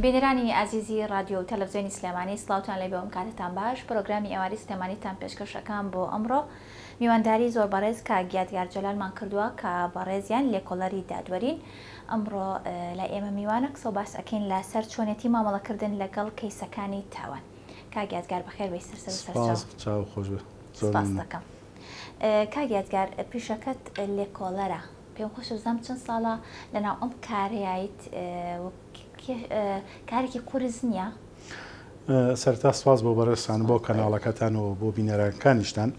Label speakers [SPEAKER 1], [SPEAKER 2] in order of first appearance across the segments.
[SPEAKER 1] بینەرانی ئازیزی رادیۆ و تەلەڤیزیۆنی سلێمانی سڵاوتان لێ بێ کاتتان باش پرۆگرامی ئێواری سلێمانیتان پێشکەشەکان بۆ ئەمڕۆ میوانداری زۆر بەڕێز کە گیادیار جەلالمان کردووە کە بەڕێزیان لێکۆڵەری دادوەرین ئەمڕۆ لە ئێمە میوانە قسە و باس ئەکەین لەسەر چۆنێتی مامەڵەکردن لەگەڵ کەیسەکانی تاوان. کاگیادگار بەخێر بێی
[SPEAKER 2] سەرچاو خۆش بێ.
[SPEAKER 1] سپاس دەکەم. کاگیادگار پیشەکەت لێکۆڵەرە پێم خۆشە بزانم چەند ساڵە لەناو ئەم کارەیەیت کارێکی قورس نییە؟
[SPEAKER 2] سەرتا سپاس بۆ بەڕێزتان بۆ کەناڵەکەتان و بۆ بینەرانەکانیشتان.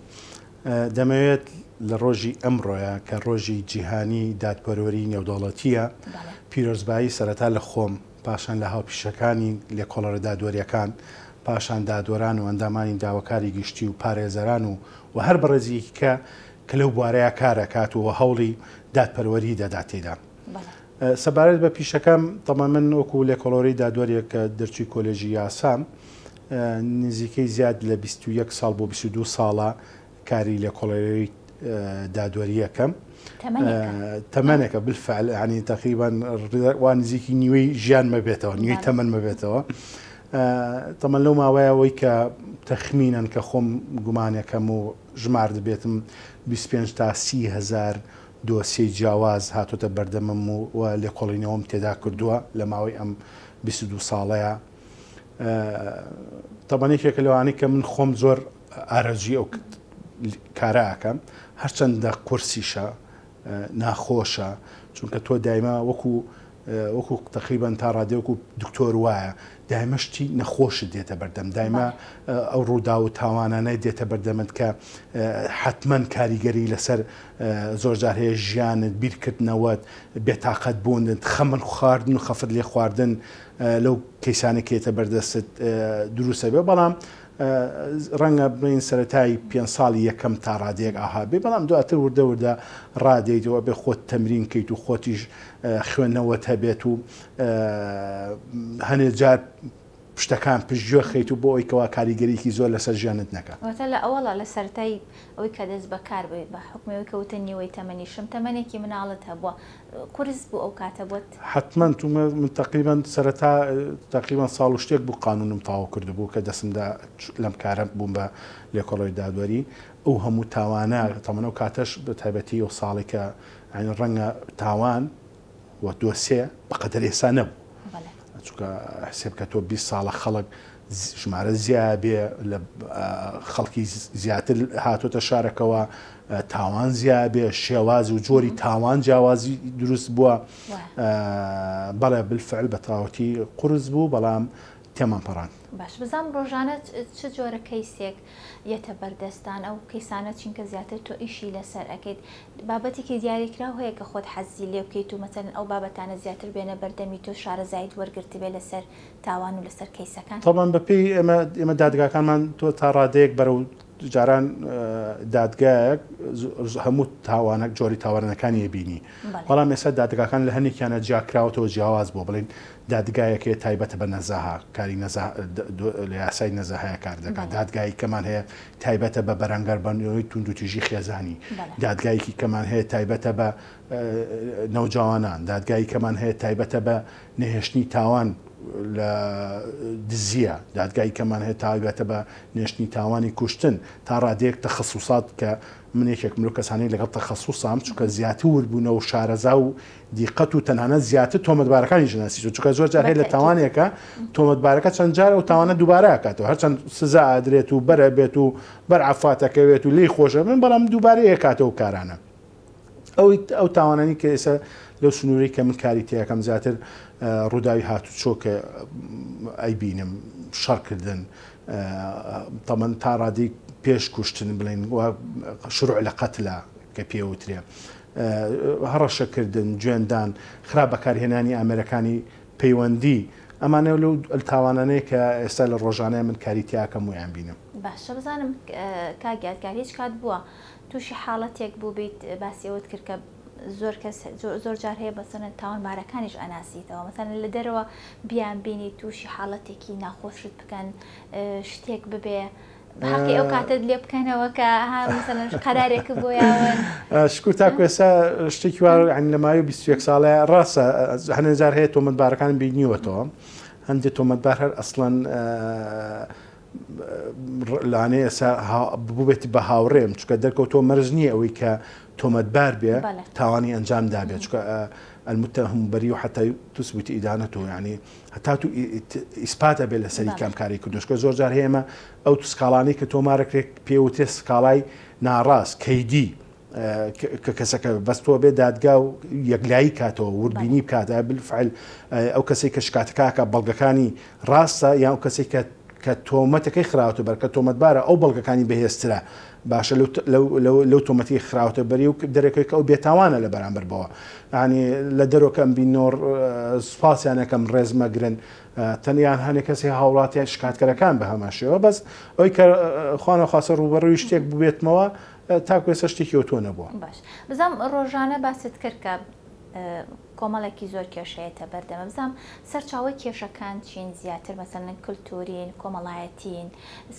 [SPEAKER 2] دەمەوێت لە ڕۆژی ئەمڕۆیە کە ڕۆژی جیهانی دادپەروەری نێودەوڵەتیە پیرۆزبایی سەرەتا لە خۆم پاشان لە هاوپیشەکانی لێکۆڵەرە دادوەریەکان پاشان دادوەران و ئەندامانی داواکاری گشتی و پارێزەران و هەر بەڕێزیەکی کە لەو بوارەیە کارەکات و هەوڵی دادپەروەری دەدات تێدا. سەبارەت بە پیشەکەم تەمان من وەکو لێکۆڵەری دادوەریە کە دەرچووی کۆلێژی یاسام نزیکەی زیاد لە 21 ساڵ بۆ 22 ساڵە کاری لێکۆڵەری دادوەریەکەم. تەمەنێکە بالفعل ینی تقریبان وان نزیکی نیوەی ژیان مەبێتەوە نیوەی تەمەن مەبێتەوە. تەمەن لەو ماوەیەوەی کە تەخمینەن کە خۆم گومانەکەم و ژمار دەبێتم 25 تا 30 هزار دۆسیەی جیاواز هاتوۆتە بەردەمم و لێکۆڵینەوەم تێدا کردووە لە ماوەی ئەم 22 ساڵەیە. تەبانێکێکە لەوانەی کە من خۆم زۆر ئارەزوی ئەو کارەکەم هەرچەندە قورسیشە ناخۆشە چونکە تۆ دایما وەکو تقریبان تا ڕادێ وەکو دکتۆر وایە دایمەشتی نەخۆشت دێتە بەردەم دایما ئەو ڕوودا و تاوانانەی دێتە بەردەمت کە حتمما کاریگەری لەسەر زۆرجار هەیە ژیانت بیرکردنەوەت بێتاقەت بوونت خەمن خواردن و خەفت لێ خواردن لەو کەیسانێکێتە بەردەستت دروستە بێ بەڵام ڕەنگە بین سەرەتای 5 ساڵی یەکەم تا ڕادەیەک ئاها بێ بەڵام دواتر وردە ڕادێتەوە بێ خۆت تەمرین کەیت و خۆتیش خوێندنەوەت هەبێت و هەنێ جار شتەکان پشتگوێ خەیت و بۆ ئەوی کەوا کاریگەریکی زۆر لەسەر ژیانت نەکە.
[SPEAKER 1] واتە لە ئەوەڵە لە سەرەتای ئەوەی کە دەست بەکار بێت بە حکومەوەی کەوتە نیوەی تەمەنیشم تەمەنێکی مناڵت هەبووە قورس بوو ئەو کاتە بۆت؟
[SPEAKER 2] حتمما تو من تقریبا سەرەتا تقریبا ساڵ و شتێک بوو قانونم تاوا کردبوو کە دەستمدا لەم کارە بووم بە لێکۆڵەری دادوەری ئەو هەموو تاوانە تەمەنە و کاتەش بە تایبەتی ئەو ساڵی کە ڕەنگە تاوان و دۆسێ بەقەدەر ئێستا نەبوو چونکە حسێب کە تۆ 20 ساڵە خەڵک ژمارە زیاد بێ لە خەڵکی زیاتر هاتوۆتە شارەکەەوە تاوان زیاد بێ شێوازی و جۆری تاوان جیاوازی دروست بووە بەڵێ بالفعل بە تاوەتی قورس بوو بەڵام تێمان پەڕان.
[SPEAKER 1] باش بزانم ڕۆژانە چ جۆرە کەیسێک یەتە بەردەستان ئەو کەیسانە چینکە زیاتر تۆ ئیشی لەسەر ئەەکەیت بابەتێکی دیاریکراو هەیە کە خۆت حەزی لێ بکەیت و مەسەلەن ئەو بابەتانە زیاتر بێنە بەردەمی تۆ شارەزایت وەرگرت بێ لەسەر تاوان و لەسەر کەیسەکان؟
[SPEAKER 2] تەڵان بەپێی ئێمە دادگاکانمان تۆ تا ڕادەیەک بەرەو جاران دادگایەک هەموو تاوانەك جۆری تاوانەکانی بینی بەڵام ئێستا دادگاکان لە هەنێکیانە جیاکراوەوە جیاواز بۆ بڵین دادگایەکێ تایبەتە بە نەزاها کاری لە یاسای نەزاهەیە کار دەکات دادگایی کەمان هەیە تایبەتە بە بەرەنگەر بەنەوەی توندوتیژی خێزانی دادگایکی کەمان هەیە تایبەتە بە نەوجوانان دادگایی کەمان هەیە تایبەتە بە نەهێشتنی تاوان لە دزیە دادگایی کەمان هەیە تایبەتە بە نێشتنی تاوانی کوشتن تا ڕادەیەک تەخەسوسات کە من یەکێک مرۆ کەسانی لەگەڵ تەخەسوسام چونکە زیاتر وردبوونەوە و شارەزا و دیقەت و تەنانەت زیاتر تۆمەتبارەکانی ژناسی چونکە زۆر جار هەیە لە تاوانێکە تۆمەتبارەکە چەند جارە و تاوانە دووبارە ئەکاتەوە هەرچەند سزا ئادرێت و بەرە بێت و بەرعەفاتەکەوێت و لی خۆشە من بەڵام دووبارە ئەکاتەوە کارانە ئەو تاوانانی کە ئێستا لەو سنووری کە من کاری تێەکەم زیاتر ڕووداوی هاتوچۆکە ئەیبینم شەڕکردن تەمەن تا ڕادی پێش کوشتن بڵین شروع لە قەتلە کە پێوترێ هەڕەشەکردن گوێندان خراپ بەکارهێنانی ئامێرەکانی پەیوەندی ئەمانە لەو تاوانانەیە کە ئێستا لە ڕۆژانەیە من کاری تیاکەم ویان بینم.
[SPEAKER 1] باشە بزانم کاگیادگار هیچ کات بووە تووشی حاڵەتێک بوو بیت باسی ئەوت کرد کە زۆر کەس زۆر جار هەیە بەسەرەن تاوانبارەکانیش ئەناسیتەوە مەسەلەن لە دەرەوە بیان بینی تووشی حاڵەتێکی ناخۆشت بکەن شتێک ببێ حەقی ئەو کاتت لێ بکەنەوە کە مەسەلەن قەرارێک بۆیاون
[SPEAKER 2] شکر تاکو ئێستا شتێکی وار لە ماوەی 21 ساڵەیە ڕاستە هەنێ جار هەیە تۆمەتبارەکان بینیوەتەوە هەندێک تۆمەتبار هەر ئەسڵەن لانەیە ببێت بە هاوڕێم چکە دەرکەوتۆ مەرج نییە ئەوەی کە تۆمەتبار بێ تاوانی ئەنجامدا بێت چکە المتهم بريء حتى تثبت إدانته يعني حتى تو إثبات بلا سري كم كاري كدوش كزور جار هما أو تسكالاني كتومارك بيوتي سكالاي ناراس كيدي كسك بس تو بدادجاو يقلعي كاتو وربيني بكاتا بالفعل أو كسيك شكاتكاكا بلغكاني راسا يعني أو كسيك كتومتك إخراوته بركة تومت بارة أو بلغكاني بهسترا باش لو تومتي خراوته بريو دريك او بيتاوانا لبرامبر بوا يعني لدرو كم بينور سباس يعني كم رز مجرن تنيان هني كسي هاولاتي شكات كره كان بها ماشي بس اوي خانه خاصه روبرو يشتيك ببيت موا تاكو سشتي يوتونه بوا
[SPEAKER 1] باش بزام روجانه باست كركب کۆمەڵێکی زۆر کێشەیەتە بەردەمە بزانم سەرچاوی کێشەکان چین زیاتر مەسەڵەن کللتورین کۆمەڵایەتین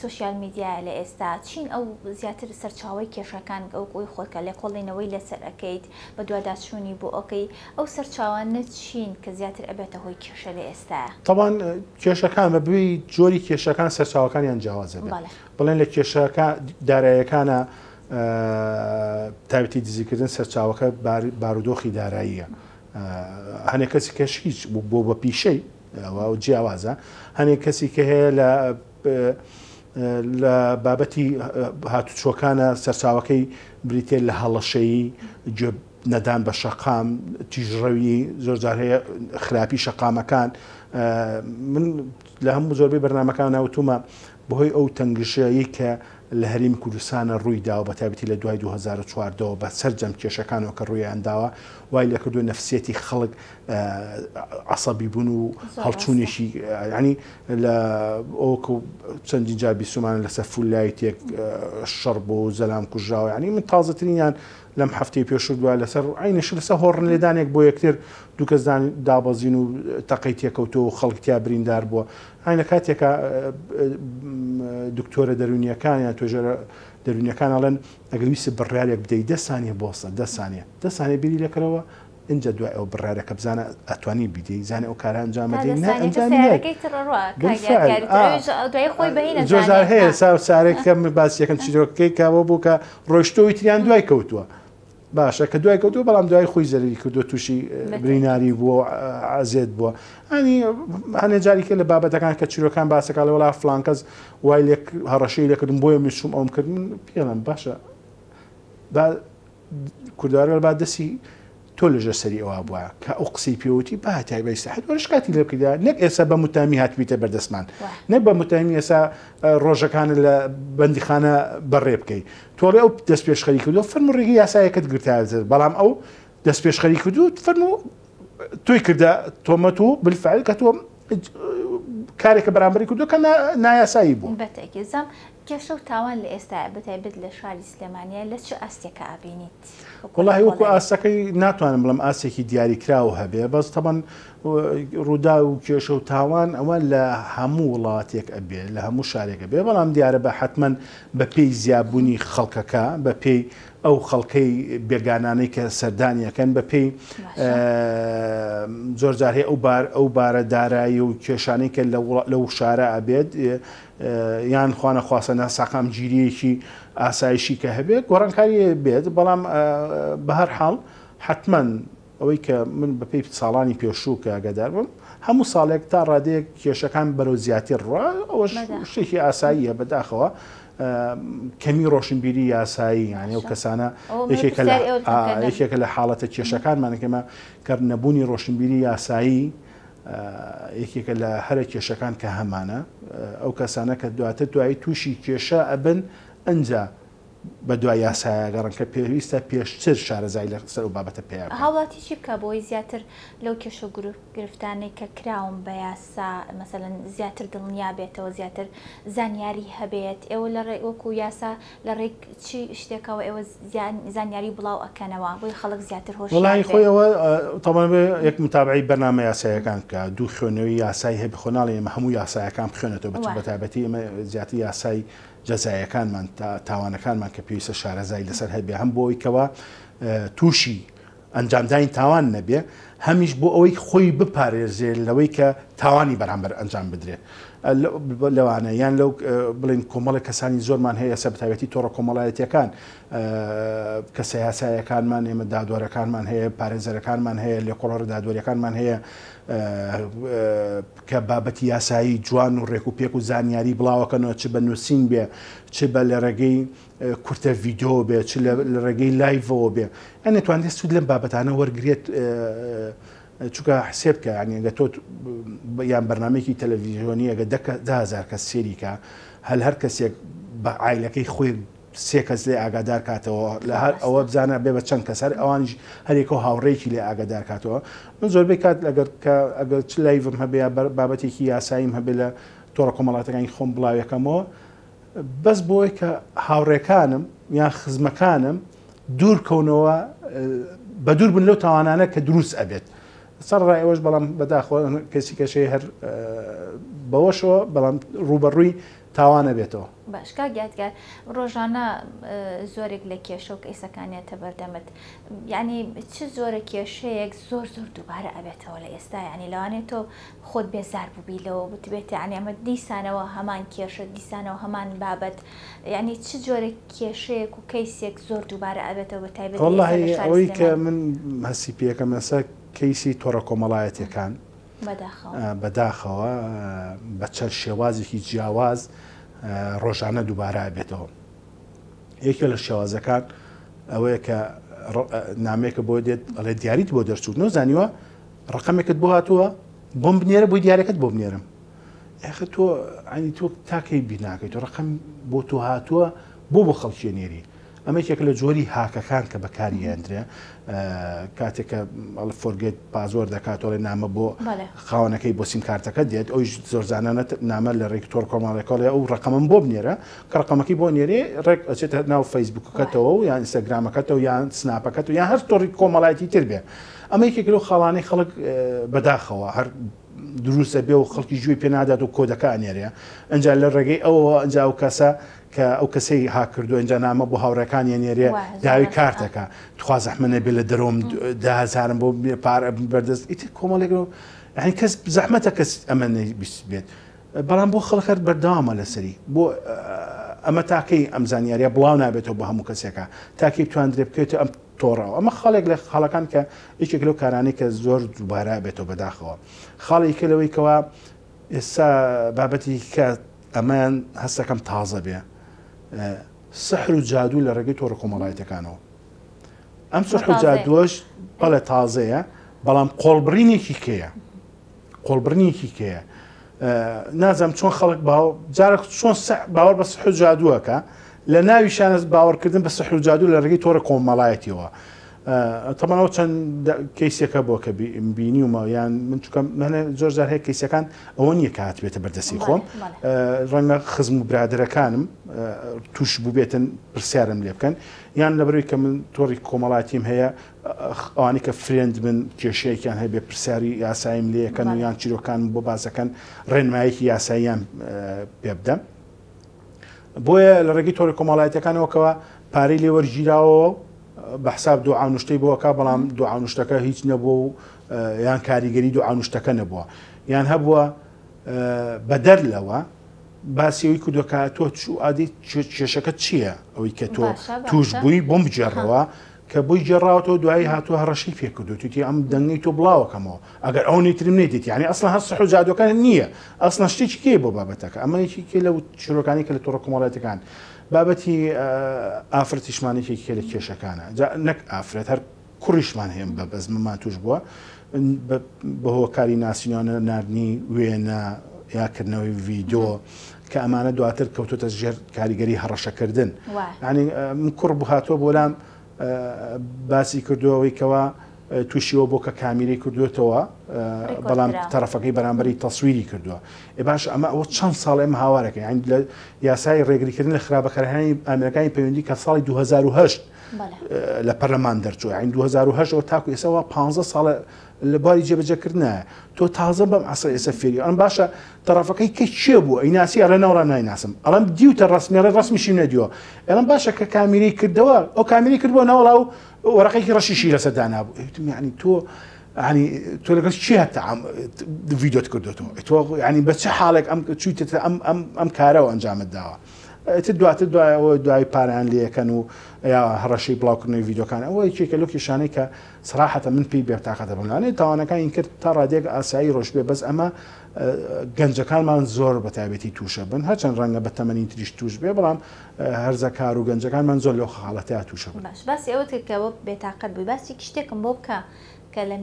[SPEAKER 1] سوسیال میدیا لە ئێستا چین ئەو زیاتر سەرچاوی کێشەکان ئەو قوی خۆکە لێکۆڵینەوەی لەسەر ئەەکەیت بە دوواداچوونی بۆ ئۆکەی ئەو سەرچاوانە چین کە زیاتر ئەبێتە هۆی کێشە لە ئێستا
[SPEAKER 2] طبعاً کێشەکان بەبووی جۆری کێشەکان سەرچاوەکانیان جیاوازە بڵێن لە کێشەکە داراییەکانە تایبەتی دزیکردن سەرچاوەکە بارودۆخی داراییە هەنێک کەسی کەش هیچ بۆ بە پیشەی ئەوە جیاوازە هەنێک کەسی کە هەیە لە بابەتی هاتوچۆکانە سەرچاوەکەی بریتێ لە هەڵەشەیی گوێ نەدان بە شەقام تیژڕەوی زۆرجار هەیە خراپی شەقامەکان من لە هەموو زۆربەی بەرنامەکان ناوتومە بەهۆی ئەو تەنگشەیە کە لە هەرێمی کوردستانە ڕوویداوە بە تایبەتی لە دوای 2014 بە سەرجەم کێشەکانەوە کە ڕووی ئەنداوە وای لە کردو نەفسیەتی خەڵک عەسەبی بوون و هەڵچوونێکی ینی لە ئەوکە چەندین جار بیستمان لەسەر فولایەتێک شەڕ بۆ زەلام کوژراوە ینی من تازەترینیان لەم هەفتەی پێشوو دوای لەسەر عینش لەسەر هۆڕن لێدانێک بۆ یەکتر دوو کەس دابەزین و تەقەی تێکەوتۆ و خەڵکتیا بریندار بووە عینە کاتێکە دکتۆرە دەرونیەکان یان توێژەرە دەرونیەکان ئەڵێن ئەگەر ویست بڕیارێک بدەیت 10 سانیە بۆسە 10 سانیە بیری لەکەرەوە اینجا دوای ئەو بڕیارەکە بزانە ئەتوانی بیدەی زانێ ئەو کارە ئەنجامەدەی زۆرجار هەیە سارێک کەم باسیەکەم چیرۆکەی کاوە بوو کە ڕۆیشتۆی تریان دوای کەوتووە باشە کە دوای کەوتووە بەڵام دوای خۆی زەرری کردو تووشی بریناری بووە ئازێت بووە ئەنی هەنێ جاریکە لە بابەتەکان کە چیرۆکان باسەکە لە وڵا فڵان کەس وای لێک هەڕەشەی لێکردم بۆیە میشوم ئەوم کرد من پێڵم باشە کوردوارگەڵ با دەستی تۆ لەژە سەری ئەوە بووە کە ئەو قسەی پێوتی با تایبەت حد وەرش کاتی لێ بکردا نەک ئێستا بە متامی هاتبیتە بەردەستمان نەک بە متامی ئێستا ڕۆژەکانە لە بەندیخانە بەڕێ بکەیت تۆڵێ ئەو دەست پێشخەری کردو فەرموو ڕێگەی یاسایەکەت گرتایە بەڵام ئەو دەست پێشخەری کردو فەرموو توی کردا تۆمەت و بالفعل کە تۆ کارێکە بەرامبەری کردو کە نایاسایی بوو
[SPEAKER 1] بەتێکیزم کێشە و تاوان لە ئێستا بەتایبەت لە شاری سلێمانیە لە چ ئاستێکە ئابینیت
[SPEAKER 2] وڵی وەکو ئاسەکەی ناتوانم بڵم ئاسێکی دیاریکراوە هەبێ بەس تەبەن ڕوودا و کێشە و تاوان ئەوە لە هەموو وڵاتێک ئەبێ لە هەموو شارێکە بێ بەڵام دیارە بە حتمما بە پێی زیابوونی خەڵکەکە بە پێی ئەو خەڵکەی بێگانانەی کە سەردانیەکەن بە پێی زۆرجار هەیە ئەو بارە دارایی و کێشانەی کە لەو شارە ئەبێت یان خوانە خواستە ساقام گیریەکی ئاسایشی کە هەبێت گۆڕانکاری بێت بەڵام بە هەر حاڵ حتمما ئەوەی کە من بە پێی ساڵانی پێشوو کە ئاگادار بم هەموو ساڵێک تا ڕادەیەک کێشەکان بەرەو زیاتر ڕوا ئەوە شتێکی ئاساییە بەداخەوە کەمی ڕۆشنبیری یاسایی یعنی ئەو کەسانە یەکێکە لە حاڵەتە کێشەکانمانەکەمە کە نەبوونی ڕۆشنبیری یاسایی یەکێکە لە هەرە کێشەکان کە هەمانە ئەو کەسانە کە دواتر دوایی تووشی کێشە ئەبن ئەنجا بە دوای یاسایە گەڕن کە پێویستە پێشتر شارەزای لەسەر و بابەتە پێ
[SPEAKER 1] هاوڵاتی چی بکە بۆی زیاتر لەو کێشە گرفتانەی کە کراون بە یاسا مەسەڵەن زیاتر دڵنیا بێتەوە زیاتر زانیاری هەبێت ئێوە لە وەکو یاسا لە ڕێک چی شتێکەوە ئێوە زانیاری بڵاو ئەکەنەوە بۆی خەڵک زیاتر هۆش
[SPEAKER 2] وڵی خۆیەوە تەمان بێ یەک متابعی بەرنامە یاسایەکان کە دوو خوێنەوەی یاسایی هەبی خۆناڵی ئێمە هەموو یاسایەکان بخوێنێتەوە بە تایبەتی ئێمە زیاتر یاسای جەزایەکانمان تاوانەکانمان کە پێویستە شارەزای لەسەر هەبێ هەم بۆی کەوە تووشی ئەنجامدانی تاوان نەبێ هەمیش بۆ ئەوەی خۆی بپارێزێت لەوەی کە تاوانی بەرامبەر ئەنجام بدرێت لەوانە یان لەو بڵین کۆمەڵی کەسانی زۆرمان هەیە سەبتایەتی تۆڕە کۆمەڵایەتیەکان کە سەیاسایەکانمان ئێمە دادوەرەکانمان هەیە پارێزەرەکانمان هەیە لێکۆڵەرە دادوەریەکانمان هەیە کە بابەتی یاسایی جوان و ڕێک و پێک و زانیاری بڵاوەکەنەوە چ بە نووسین بێ چ بە لە ڕێگەی کورتە ڤیدۆ بێ چ لە ڕێگەی لایڤەوە بێ ئەن نتوانێت سوود لەم بابەتانە وەرگێت چونکە حسێب کە ینی ئەگە تۆ یان بەرنمێکی تەلەڤیزیۆنی ئەگە 10,000 کەس سێریکە هەر کەسێک بە عایلەکەی خۆی سێ کەس لێ ئاگادار کاتەوە لە هەر ئەوە بزانە بێ بە چەند کەسەر ئەوانش هەرێکەوە هاوڕێکی لێ ئاگادار کاتەوە من زۆربەی کات ئەگەر چ لایڤم هەبێ بابەتێکی یاساییم هەبێ لە تۆڕە کۆمەڵاتەکانی خۆم بڵاویەکەمەوە بەس بۆی کە هاوڕێکانم یان خزمەکانم دوور کەونەوە بە دوور بن لەو تاوانانە کە دروست ئەبێت سەر ڕایەوەش بەڵام بەداخۆ کەسی کەشەیە هەر بەوەشەوە بەڵام ڕوبەڕووی تاوانە بێتەوە
[SPEAKER 1] باش کاگیاتگار ڕۆژانە زۆرێک لە کێشە و کەیسەکانیەتە بەردەمت یعنی چ زۆرە کێشەیەک زۆر دووبارە ئەبێتەوە لە ئێستا ینی لەوانێت تۆ خۆت بێزار بووبیلەوە بتبێت ینی ئەمە دیسانەوە هەمان کێشە دیسانەوە هەمان بابەت ینی چ جۆرە کێشەیەک و کەیسێک زۆر دووبارە ئەبێتەوە بە تایبەت
[SPEAKER 2] ئەوەی کە من هەسی پێەکەم لەسەر کەیسی تۆڕە کۆمەڵایەتیەکان بەداخەوە بە چەند شێوازێکی جیاواز ڕۆژانە دووبارە بێتەوە یەکێ لە شێوازەکان ئەوەیە کە نامێکە بۆ دێت ئەڵێ دیاریت بۆ دەرچوو نەزانیوە ڕقەمێکت بۆ هاتووە بۆم بنێرە بۆی دیارەکەت بۆ بنێرم یاخە تۆ ئەنی تۆ تاکەی بیناکەیت تۆ ڕقەم بۆ تۆ هاتووە بۆ خەڵکیێنێری ئەمە یەک لە جۆری هاکەکان کە بەکاری هێندرێ کاتێککە فۆرگێت پازۆر دەکاتۆڵێ نامە بۆ خاوەنەکەی بۆ سیمکارتەکە دێت ئەوی زۆرزانانە نامە لە ڕێک تۆڕ کۆمەڵێکۆڵێ ئەو ڕقەمم بۆ بنێرە کە ڕقەمەکەی بۆ نێرێ ڕێک ئەچێتە ناو فەیسبوکەکەتەوە و یان ئینستاگرامەکەتەوە یان سناپەکەت و یان هەر تۆڕی کۆمەڵایەتی تر بێ ئەمە یەکێک لەو خاڵانەی خەڵک بەداخەوە هەر دروستە بێ و خەڵکی گوێی پێ نادات و کۆدەکە ئەنێرێ ئەنجا لە ڕێگەی ئەوەوە ئەنجا و کەسە کە ئەو کەسەی هاکردو ئەنجا نامە بۆ هاوڕەکانی نێرێ داوی کارتەکە تخوا زەحمەنە بێ لە دەرۆم 10,000 بۆ پارە بەردەست ئیتر کۆمەڵێک یعنی کەس زەحمەتە کەس ئەمە بیست بێت بەڵام بۆ خەڵک بەردەوامە لەسەری بۆ ئەمە تاکەی ئەم زانیاریە بڵاو نابێتەوە بە هەموو کەسێکە تاکەی بتواندرێ بکەوێتە ئەم تۆڕەوە ئەمە خەڵێک لە خەڵەکان کە یەکێک لەو کارانەی کە زۆر دووبارە بێتەوە بەداخەوە خاڵێکە لەوەی کەوا ئێستا بابەتی کە ئەمان هەستەکەم تازە بێ سحر و جادو لە ڕێگەی تۆڕە کۆمەڵایەتەکانەوە ئەم سحر و جادووەش بەڵێ تازەیە بەڵام قۆڵبڕینێکی کێیە قۆڵبڕینێکی کێیە نازانم چۆن خەڵک جارێک چۆن باوەڕ بە سحر و جادووەکە لە ناویشانە باوەڕکردن بە سحر و جادو لە ڕێگەی تۆڕە کۆمەڵایەتیەوە تەمەنەوە چەند کەیسێکە بۆ کە بینیومە یان من چکەم منە زۆر جار هەیە کەیسەکان ئەوە نییە کە هاتبێتە بەردەستی خۆم ڕەنگە خزم و برادرەکانم توش بوو بێتن پرسیارم لێ بکەن یان لەبەرەوەی کە من تۆڕی کۆمەڵاتیم هەیە ئەوانی کە فرێند من کێشەیەکیان هەیە بێ پرسیاری یاساییم لێەکەن و یان چیرۆکان بۆ بازەکەن ڕێنمایەکی یاساییان پێ بدەم بۆیە لە ڕێگەی تۆڕی کۆمەڵایەتەکانەوەکەوە پارەی لێ وەرگیراوە بە حساب دوعاونشتەی بۆەکە بەڵام دوعاونشتەکە هیچ نەبووە و یان کاریگەری دوعاونشتەکە نەبووە یان هەبووە بە دەر لەوە باسیەوەی کودۆکە تۆ ئادی کێشەکە چییە ئەوەی کە تۆ توش بووی بۆم بجێڕەوە کە بۆی جێڕاوەوە دوایی هاتووە هەڕەشەی پێکردو توی ئەم دەنگی تۆ بڵاوەکەمەوە ئەگەر ئەو نەیترم نێتیت یعنی ئەسڵ هەست سحر و جادوەکان نییە ئەسڵ شتێکی کێ بۆ بابەتەکە ئەمە یەکێکی لەو چیرۆکانی کە لە تۆڕە کۆمەڵایەتەکان بابەتی ئافرەتیشمانێکی لە کێشەکانە نەک ئافرەت هەر کوڕیشمان هەیە بە بەزممان توش بووە بەهۆ کاری ناسینیانە نردنی وێنە یاکردنەوەی ڤیدۆ کە ئەمانە دواتر کەوتۆتە ژێر کاریگەری هەڕەشەکردن ینی من کوڕ بوو هاتووە بۆ لام باسی کردووەوەی کەوا تووشیەوە بۆ کە کامیری کردوێتەوە بەڵام تەرەفەکەی بەرامبەری تەسویری کردووە باش ئەمە ئەوە چەند ساڵ ئەمە هاوارەکە یعنی لە یاسای ڕێگریکردن لە خراپەکارهێنانی ئەمریکانی پەیوەندی کە ساڵی 2008 لە پەرلەمان دەرچووە یعنی 2008 ئەوە تاکو ئێسەوە 15 ساڵە لە باری جێبەجێکردنە تۆ تازە بەم عەسەر ئێستا فێری ئەم باشە تەرەفەکەی کە چێ بوو ئەیناسی ئەڵێ ناوڕە نایناسم ئەڵەم دیوتە ڕسمیێڵە ڕسمیشی نەدیوە ئەڵەم باشە کە کامیری کردەوە ئەو کامیری کردبووە ناوەڵا و وەرەقەیەکی ڕەشیشی لەسەر دانابوو یعنی تۆ يعني تۆ لەگەڵ چی هەتا ڤیدۆت کردوەوە تۆ ینی بە چه حاڵێک ئەم چوویتە ئەم کارەوە ئەنجامت داوە دواتر دوای پاران لەکەن و یا هەڕەشەی بڵاوکردنەوەی ڤیدۆکان ئەوە یەکێکە لەو کێشانەی کە سراحەتە من پێی بێتاقەتە بڵانێت تاوانەکانی کرد تا ڕادێک ئاسایی ڕۆژ بێ بەس ئەمە گەنجەکانمان زۆر بە تایبەتی تووشە بن هەرچەند ڕەنگە بە تەمەنی تریش توش بێ بەڵام هەرزە کار و گەنجەکانمان زۆر لەو حاڵەتەیە تووشە بن.
[SPEAKER 1] باش باسی ئەوە کردکەوە بێتاقەت بووی باسی شتێکم بۆ بکە کە لە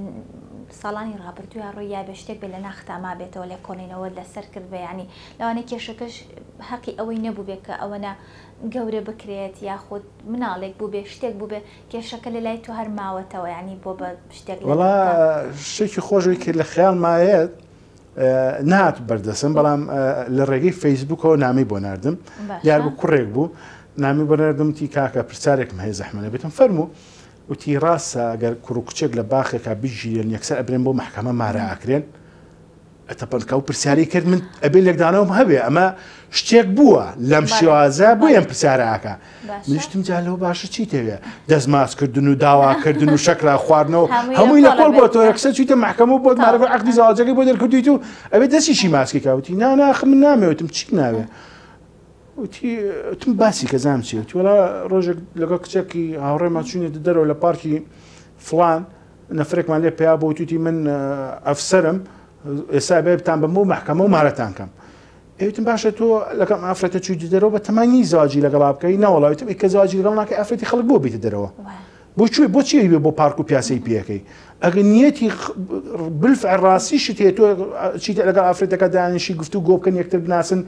[SPEAKER 1] ساڵانی ڕابردووە ڕۆی یا بە شتێک بێ لە ناختاما بێتەوە لە کۆڵینەوە لەسەر کرد بە ینی لەوانەیە کێشەکەش حەقی ئەوەی نەبوو بێت کە ئەوەنە گەورە بکرێت یاخود مناڵێک بوو بێ شتێک بوو بێ کێشەکە لە لای تو هەر ماوەتەوە ینی بۆ بە شتێک
[SPEAKER 2] وڵا شتێکی خۆشەوەی کرد لە خەیاڵ مایەت نهات بەردەسم بەڵام لە ڕێگەی فەیسبوکەوە نامی بۆ ناردم دیار بوو کوڕێک بوو نامی بۆ ناردم تی کاکە پرسیارێکم هەیە زەحمەنە بێتم فەرموو وتی ڕاستە ئەگەر کوڕ و کچێک لە باخێکا بژیرن یەکسەر ئەبرێن بۆ محکەمە مارە ئاکرێن ئەتەپەنکە و پرسیاری کرد من ئەبێ لێکدانەوەم هەبێ ئەمە شتێک بووە لەم شێوازە بۆ ئەم پرسیارەکە منیشتم جا لەوە باشە چی تەوێ دەستماسکردن و داواکردن و شەکرا خواردنەوە هەمووی لە کۆڵ بۆ تۆ یەکسەر چیتە محکەمە و بۆت مارەگە عەقدی زەواجەکەی بۆ دەرکردویت و ئەبێ دەستیشی ماسکی کاوتی ناخ من نامەوێتم چی ناوێ وتم باسی کەزانم چی وتی وەڵا ڕۆژێک لەگەڵ کچێکی هاوڕێمان چوونێتە دەرەوە لە پارکی فڵان نەفرێکمان لێ پێیا بۆ توتی من ئەفسەرم ئێستا بێ بتان بم بۆ محکەمە و مارەتان کەم ئێوتم باشە تۆ لەگەڵ ئافرەتە چوویتە دەرەوە بە تەمانی زەواجی لەگەڵا بکەی نەوەڵاویتم کە زەواجی لەگەڵ ناکەی ئافرەتی خەڵک بۆ بیتە دەرەوە بۆچی بێ بۆ پارک و پیاسەی پێەکەی ئەگەر نیەتی بالفعل ڕاستی شت هەیە تۆ چیتە لەگەڵ ئافرەتەکە دانیشی گفتو گۆ بکەن یەکتر بناسن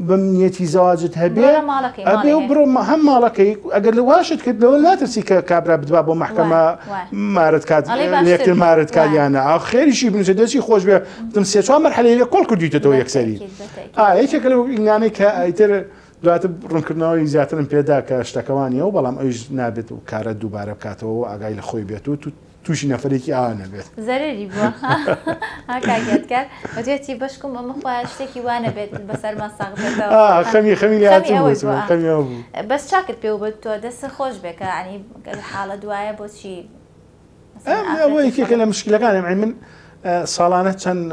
[SPEAKER 2] بەم نیەتی زەواجت هەبێ ئەبێ و بڕۆ هەم ماڵەکەی ئەگەر لە واشت کرد لەوە ناترسی کە کابرا بدوا بۆ محکەمە مارت کات یەکتر مارت کاریانە خێریشی بنووسێ دەستی خۆش بێ دم سێ چوار مەرحەلەی لێ کۆڵ کردویتەوە یەکسەری یەکێکە لەو ئینانەی کە ئیتر دواتر ڕوونکردنەوەی زیاترم پێدا کە شتەکەوانیە و بەڵام ئەویش نابێت و کارە دووبارە بکاتەوە و ئاگای لە خۆی بێت و تووشی نەفرێکی ئاوا نەبێت
[SPEAKER 1] زەرری بووە کاگێتکار بەێتی بەشکم ئەمە خۆیان شتێکی وانە بێت بەسەرمان ساغ بێتەوە
[SPEAKER 2] خەمی لاتم بوو
[SPEAKER 1] بەس چاکرد پێ بێت تۆ دەست خۆش بێکە عنی حاڵە دوایە بۆچی
[SPEAKER 2] ئەوە یەکێکە لە مشکلەکانم من ساڵانە چەند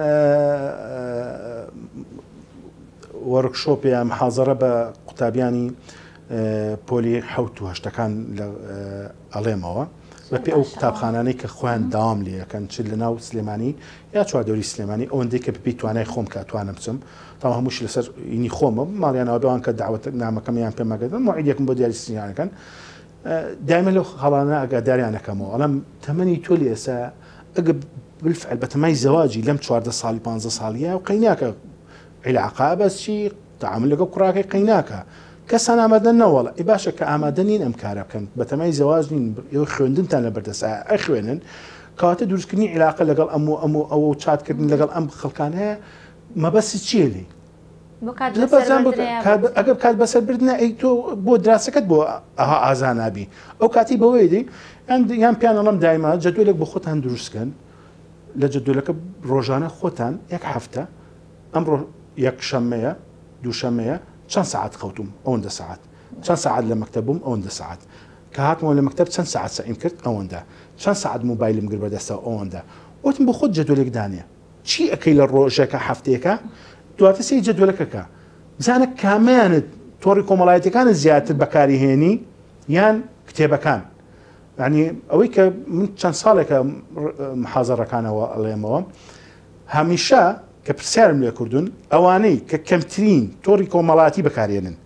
[SPEAKER 2] وەرکشۆپ یا محاضرە بە قوتابیانی پۆلی حەوت و هەشتەکان ئەڵێمەوە بە پێ ئەو قوتابخانانەی کە خۆیان داوام لێەکەن چ لە ناو سلێمانی یا چواردەوری سلێمانی ئەوەندەی کە بپی توانای خۆم کە توانم بچم تا هەمووش لەسەر ئینی خۆمە ماڵیانەوە بەوان کە داوەت نامەکەمیان پێمەگەدن موعیدێکم بۆ دیاری سنیانەکەن دایمە لەو خەڵانە ئەگاداریانەکەمەوە ئەڵام تەمەنی تۆ لێ ئێستا ئەگە بالفعل بە تەمای زەواجی لەم 14 ساڵی 15 ساڵیە و قەیناکە عیلاقا بەس چی تەعامل لەگەڵ کوڕاکەی قەیناکە کەسان ئامادە نەوەڵە ئەی باشە کە ئامادە نین ئەم کارە بکەن بە تەمای زەواج نین ئێوە خوێندنتان لە بەردەسا ئەخوێنن کەواتە دروستکردنی عیلاقە لەگەڵ ئەو چاتکردن لەگەڵ ئەم خەڵکانەیە مەبەستی چیە لێ ئەگەر کات بەسەر بردنە ئەی تۆ بۆ دراسەکەت بۆ ئەها ئازانابی ئەو کاتی بەوەی دی یان پیان ئەڵم دایما جەدولێک بۆ خۆتان دروستکەن لە جەدولەکە ڕۆژانە خۆتان یەک هەفتە ئەمڕۆ یەک شەمەیە دووشەمەیە چەند ساعت خەوتم ئەوەندە ساعت چەند ساعت لە مەکتەب بووم ئەوەندە ساعت کە هاتمەوە لە مەکتەب چەند ساعت سەعیم کرد ئەوەندە چەند ساعت موبایلم گر بەدەستەوە ئەوەندە وتم بۆ خۆت جەدولێک دانێ چی ئەەکەی لە ڕۆژێکە هەفتەیەەکە دواتە سی جەدولەکەکە بزانە کامیانت تۆڕی کۆمەڵایەتەکانت زیاتر بەکاری هێنی یان کتێبەکان ینی ئەوەی کە من چەند ساڵێکە محازەڕەکانەوە ئەڵێمەوە هەمیشە کە پرسیارم لێ کردوون ئەوانەی کە کەمترین تۆڕی کۆمەڵاتی بەکارێنن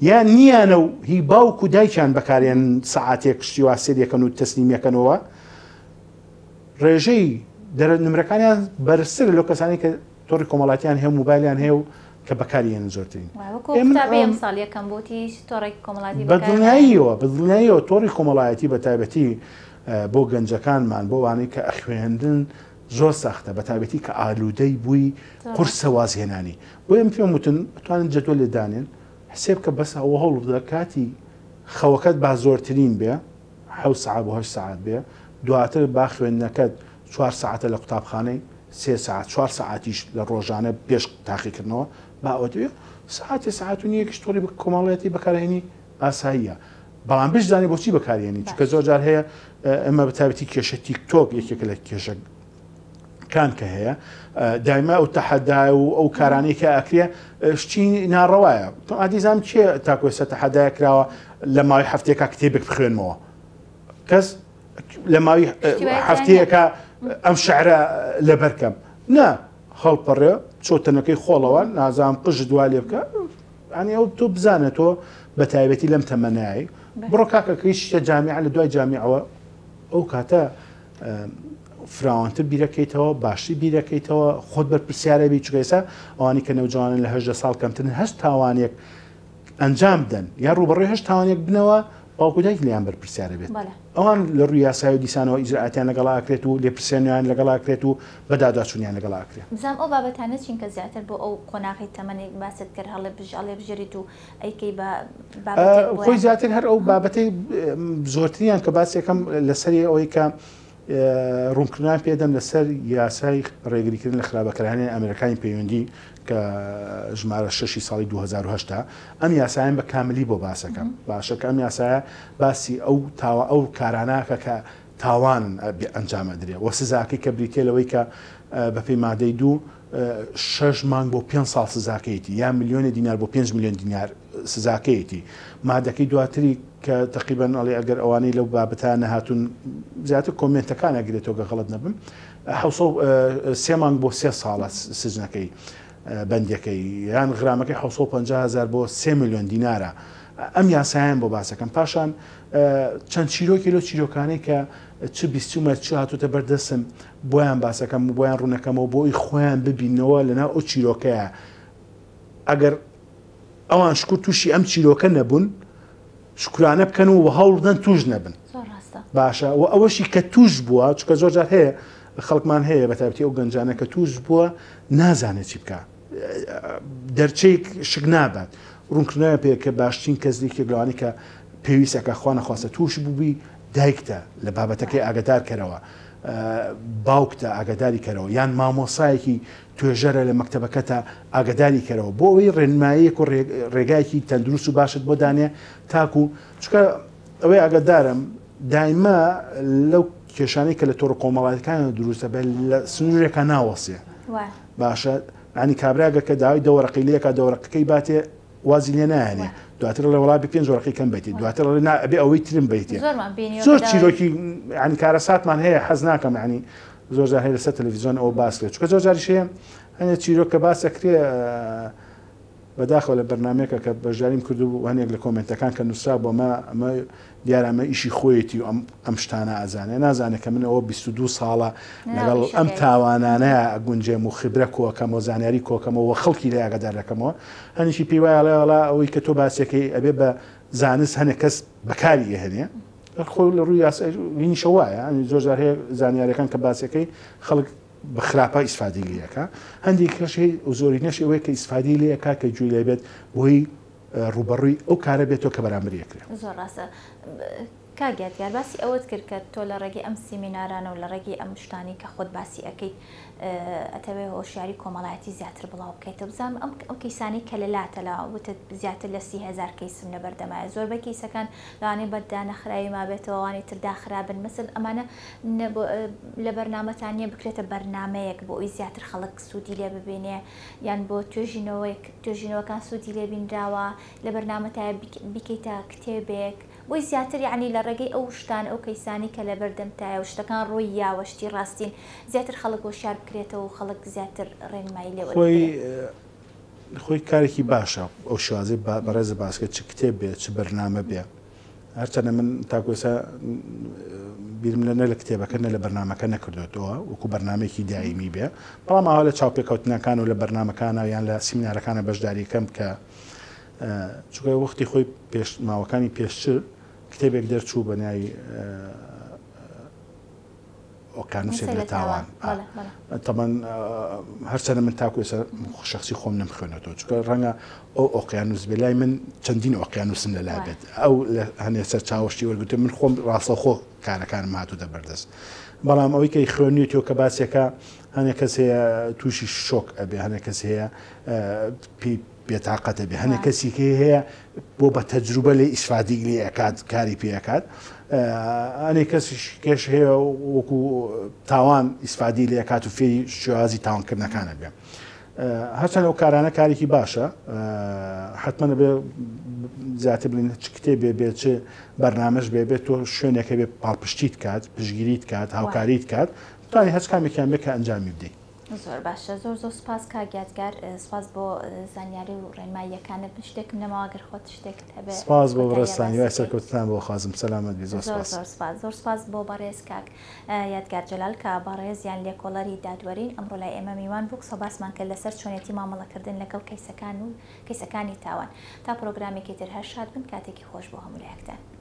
[SPEAKER 2] یان نیانە و هی باوک و دایکیان بەکارێن سەعاتێک شتیوا سێریەکەن و تەسلیمیەکەنەوە ڕێژەی نمرەکانیان بەرزتر لەو کەسانی کە تۆڕی کۆمەڵاتیان هەیە موبایلیان هەیە و کە بەکارێنن زۆرترین بەدڵنیاییەوە تۆڕی کۆمەڵایەتی بە تایبەتی بۆ گەنجەکانمان بۆ وانەی کە ئەخوێندن زۆر ساختە بە تایبەتی کە ئالوودەی بووی قورسە وازهێنانی بۆ ئەم پێم وتن توانن جەدۆ لێ دانێن حسێب کە بەس ئەوە هەوڵ بدە کاتی خەوەکەت با زۆرترین بێ 7 ساعت بۆ 8 ساعت بێ دواتر با خوێندنەکەت 4 ساعتە لە قوتابخانەی 3 ساعت 4 ساعتیش لە ڕۆژانە پێش تاقیکردنەوە با ئەوە ساعتی ساعت و نیەکیش تۆڕی کۆمەڵایەتی بەکارهێنی ئاساییە بەڵام بشزانانی بۆچی بەکارهێنی چونکە زۆر جار هەیە ئەمە بە تایبەتی کێشە تیکتۆک یەکێکە لە کێشە كان كهيا دائما او تحدى او كاراني كاكريا شتي ناڕەوایە ئادیزام چێ تاکۆسە تەحەدای کراوە لە ماوەی هەفتەیەکە کتێبێک بخوێنمەوە کەس لە ماوەی هەفتەیەکە ئەم شعرە لەبەرکەم نا هەڵپەڕێ چۆتەنەکەی خۆڵەوە نازام قژ دوای لێ بکە ئەنی ئەو تۆ بزانێت تۆ بە تایبەتی لەم تەمەنایی بڕۆ کاکەکەی شتە جامیع لە دوای جامیعەوە ئەو کاتە فراوانتر بیرەکەیتەوە باشی بیرەکەیتەوە خۆت بەرپرسیارەبی چکەیسا ئەوانی کە نەوجوانن لە 18 ساڵ کەمترن هەست تاوانێک ئەنجام بدەن یا ڕوبەڕێ هەست تاوانێک بنەوە باوکو دایک لیان بەرپرسیارە بێت ئەوان لە ڕووی یاسای و دیسانەوە ئیجرئاتیان لەگەڵاکرێت و لێپرسێنیان لەگەڵاکرێت و بەداداچوونیان لەگەڵاکرێت
[SPEAKER 1] بزانام ئەو بابەتانە چین کە زیاتر بۆ ئەو قۆناغی تەمەنێک باست کرد هەڵێ بژێریت و ئەیکەی
[SPEAKER 2] خۆی زیاتر هەر ئەو بابەتەی زۆرتریان کە باسێکم لەسەری ئەوەی کە ڕوونکردنیان پێدەم لەسەر یاسای ڕێگریکردن لە خراپەکارانی ئەمریکانی پەیوەندی کە ژمارە 6 ساڵی 2010 ئەم یاسایان بە کاملی بۆ باسەکەم باشەکە ئەم یاسایە باسی ئەو کاراناکە کە تاوان ئەنجامە درێ وە سزاکەی کە بریتێ لەوەی کە بەپێی مادەی 2 6 مانگ بۆ 5 ساڵ سزاکەیەتی یا میلیۆنی دینار بۆ 5 میلیۆن دینار سزاکەیەتی مادەکەی دواتری کە تقریبان ئەڵێ ئەگەر ئەوانەی لەو بابەتە نەهاتون زیاتر کۆمنتەکان ئەگرێتەوە کە غەڵەت نەبم 3 مانگ بۆ 3 ساڵە سزنەکەی بەندەکەی یان غرامەکەی 750,000 بۆ 3 میلیۆن دینارە ئەم یاسایان بۆ باسەکەم پاشان چەند چیرۆکی لەو چیرۆکانەی کە چ بیستومە چ هاتوتە بەردەستم بۆیان باسەکەم و بۆیان ڕوونەکەمەوە بۆی خۆیان ببینەوە لەناو ئەو چیرۆکەیە ئەگەر ئەوان شکر تووشی ئەم چیرۆکە نەبوون شکرانە بکەن و هەوڵدەن توش نەبن باشە و ئەوەشی کە توش بووە چکە زۆر جار هەیە خەڵکمان هەیە بە تایبەتی ئەو گەنجانە کە توش بووە نازانێت چی بکە دەرچەیەک شک نابات ڕوونکردنەوە پێ کە باشترین کەسێکی گەڵانی کە پێویستەکە خوا نەخواستە توش بووبی دایکتە لە بابەتەکەی ئاگدار کەرەوە باوکتە ئاگداری کەرەوە یان مامۆسایەکی توێژەرە لە مەکتەبەکەتە ئاگداری کەرەوە بۆ ئەوەی ڕێنماییەک و ڕێگایەکی تەندروست و باشت بۆ دانێ تاکو چکە ئەوەی ئاگدارم دایما لەو کێشانەی کە لە تۆڕ کۆمەڵایەتەکان دروستە بە لە سنوورێکە ناوەسێ باشە ئەنی کابراگە کە داوای دەوەڕقی لەکە دەوەڕقەکەی باتێ وازی لێ نایێنێ دواتر لە وڵاتی 5 زۆرەکەی کەم بیتی دواتر ئەبێ ئەوەی ترم بیتێ زۆر چیرۆکی ینی کارەساتمان هەیە حەز ناکەم ینی زۆر جار هەیە لەسەر تەلەڤیزیۆن ئەوە باس کرێت چکە زۆر جاریش هەیە هەنێ چیرۆکە باسەکرێ بەداخەوە لە بەرنمەیەکە کە بەژاریم کردو هەنێک لە کۆمنتەکان کە نووسرا بۆ ئەمە دیارەمە ئیشی خۆیەتی و ئەم شتانە ئازانێ نازانێت کە من ئەوە 22 ساڵە لەگەڵ ئەم تاوانانەیە ئەگونجێم و خبرە کۆکەم و زانیاری کۆکەمەوە خەڵکی لە ئاگادار دەکەمەوە هەنیشی پێی وایڵێڵا ئەوەی کە تۆ باسیەکەی ئەبێ بە زانست هەنێک کەس بەکاری هەنێ خۆی لە ڕووی یاساینیشە وایە زۆر جار هەیە زانیاریەکان کە باسیەکەی خەڵک بە خراپە ئیسفادی لەکە هەندێک کەشی و زۆری نەشی ئەوەیە کە ئیسفادی لەکە کە جوێ لێبێت بۆی ڕوبەڕووی ئەو کارە بێتەوە کە بەرامبەریەکرێت
[SPEAKER 1] زۆر ڕاستە کاگیان باسی ئەوت کرد کە تۆ لە ڕێگەی ئەم سیمینارانە و لە ڕێگەی ئەم شتانی کە خۆت باسی ئەەکەیت ئەتەوێ هۆشیاری کۆمەڵایەتی زیاتر بڵاو بکەیتە بزانم ئەم کەیسانی کە لەلاتە لە وتە زیاتر لە 30,000 کەیسم لە بەردەمایە زۆربەی کەیسەکان لەوانەیە بەدانەخرایی مابێتەوەوانی تردا خرابن مەسل ئەمانە لە بەرنامەتان نیە بکرێتە بەرنمەیەک بۆ ئەوی زیاتر خەڵک سوودی لێ ببینێ یان بۆ توێژینەوەکان سوودی لێ بینراوە لە بەرنامەتایە بکەیتە کتێبێک بۆی زیاتر یعنی لە ڕێگەی ئەو شتان ئەو کەیسانی کە لە بەردەمتایە و شتەکان ڕۆی یاوەشتی ڕاستین زیاتر خەڵک بۆ شار بکرێتەوە و خەڵک زیاتر ڕێنمایی لێ
[SPEAKER 2] خۆی کارێکی باشە ئەو شوازی بەڕێزە باسکە چ کتێب بێت چ بەرنامە بێ هەرچەنە من تاکۆسە بیرم لە نە لە کتێبەکە نە لە بەرنامەکە نەکردوێتەوە وەکو بەرنمێکی دایمی بێ بەڵام ئاوا لە چاوپێکەوتنەکان و لە بەرنامەکانە یان لە سیمینارەکانە بەشداریەکەم کە چکە وەختی خۆی ماوەکانی پێشتر کتێبێک دەرچوو بە ناوی ئۆکیانوسێک لە تاوان تەمان هەرچەنە من تاکوێسە شخصی خۆم نەمخوێنێتەوە چکە ڕەنگە ئەو ئۆقیانوس بێ لای من چەندین ئۆقیانوسم لەلا بێت ئەو هەنێ سەر چاوەشتی وەرگوتە من خۆم ڕاستەخۆ کارەکانم هاتوو دەبەردەست بەڵام ئەوەی کەی خوێنیتەوە کە باسێکە هەنێک کەس هەیە تووشی شۆک ئەبێ هەنێک کەس هەیە بێتاقەتە بێ هەنێک کەسی هەیە بۆ بە تەجروبە لێ ئیسفادی لێ ئەکات کاری پێەکات ئەنێ کەسی کێش هەیە وەکو تاوان ئیسفادی لێ ئەکات و فێری شێوازی تاوانکردنەکانە بێ هەرچەند ئەو کارانە کارێکی باشە حتممە بێ زیاتر بڵین چ کتێبێ بێت چ بەرنامەش بێت تۆ شوێنێکە بێ پاڵپشتیت کات پشگیریت کات هاوکاریت کات توانی هەچ کامێکیان بێ کە ئەنجامی بدەیت.
[SPEAKER 1] زۆر باشە زۆر سپاس کاگیاتگار سپاس بۆ زانیاری و ڕێنماییەکانت شتێکم نەماواگەر خۆت شتێکت هەبێت
[SPEAKER 2] سپاس بۆ ڕێستانی وای سەرکەوتتان بۆ خازم سەلامەت
[SPEAKER 1] زۆر سپاس بۆ بەڕێز کاک یادگار جەلال کە بەڕێزیان لێکۆڵەری دادوەرین ئەمڕۆ لای ئێمە میوان بوو قسە باسمان کرد لەسەر چۆنێتی مامەڵەکردن لەگەڵ کەیسەکان و کەیسەکانی تاوان تا پرۆگرامێکی تر هەر شاد بن کاتێکی خۆش بۆ هەموو لایەکتان.